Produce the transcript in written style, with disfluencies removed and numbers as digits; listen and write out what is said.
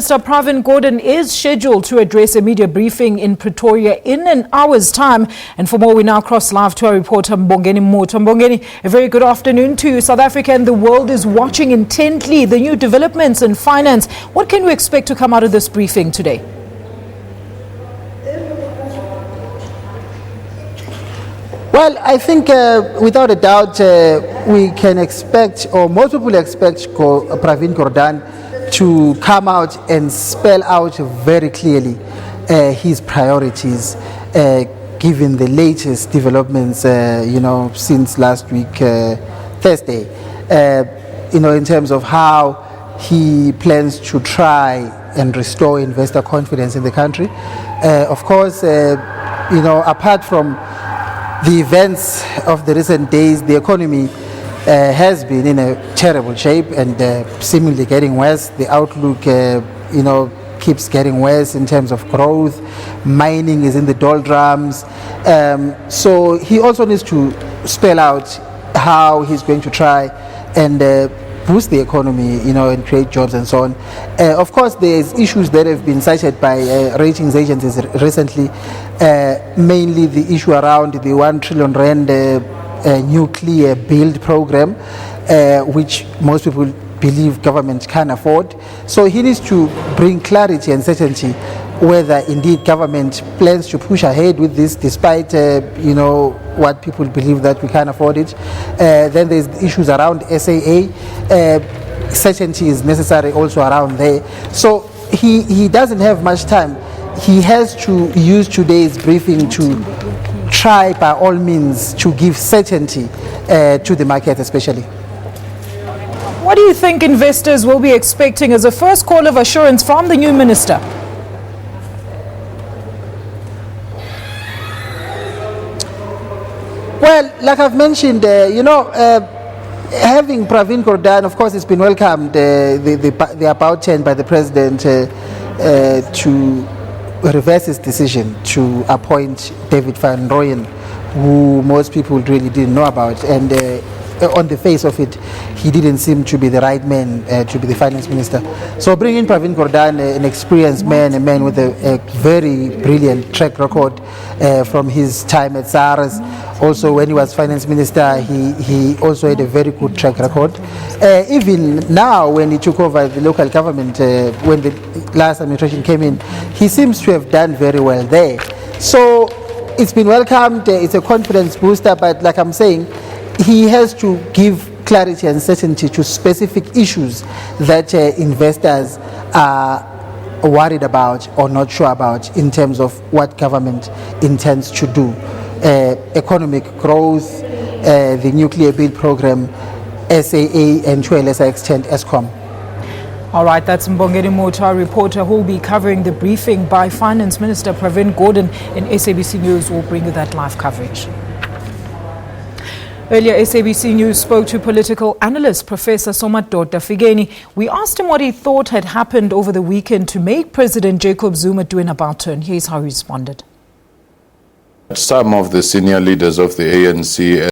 Minister Pravin Gordhan is scheduled to address a media briefing in Pretoria in an hour's time. And for more, we now cross live to our reporter Mbongeni Muthwa. Mbongeni, a very good afternoon to you. South Africa and the world is watching intently the new developments in finance. What can we expect to come out of this briefing today? Well, I think without a doubt we can expect, or most people expect, Pravin Gordhan to come out and spell out very clearly his priorities, given the latest developments, since last week, Thursday, in terms of how he plans to try and restore investor confidence in the country. Of course, apart from the events of the recent days, the economy has been in a terrible shape and seemingly getting worse. The outlook, keeps getting worse in terms of growth. Mining is in the doldrums. So he also needs to spell out how he's going to try and boost the economy, and create jobs and so on. Of course, there's issues that have been cited by ratings agencies recently, mainly the issue around the 1 trillion rand nuclear build program, which most people believe government can afford. So he needs to bring clarity and certainty whether indeed government plans to push ahead with this despite what people believe that we can't afford it. Then there's issues around SAA. Certainty is necessary also around there. So he doesn't have much time. He has to use today's briefing to try by all means to give certainty to the market especially. What do you think investors will be expecting as a first call of assurance from the new minister? Well, like I've mentioned, having Pravin Gordhan, of course, it's been welcomed, the about 10 by the president to reverse his decision to appoint David van Rooyen, who most people really didn't know about, and on the face of it, he didn't seem to be the right man to be the finance minister. So bringing Pravin Gordhan, an experienced man, a man with a very brilliant track record from his time at SARS. Also, when he was finance minister, he also had a very good track record. Even now, when he took over the local government, when the last administration came in, he seems to have done very well there. So it's been welcomed. It's a confidence booster, but like I'm saying, he has to give clarity and certainty to specific issues that investors are worried about or not sure about in terms of what government intends to do. Economic growth, the nuclear build program, SAA, and to a lesser extent, ESCOM. All right, that's Mbongeni Muthwa, reporter who will be covering the briefing by Finance Minister Pravin Gordhan, and SABC News will bring you that live coverage. Earlier, SABC News spoke to political analyst Professor Mbongeni. We asked him what he thought had happened over the weekend to make President Jacob Zuma do an about turn. Here's how he responded. Some of the senior leaders of the ANC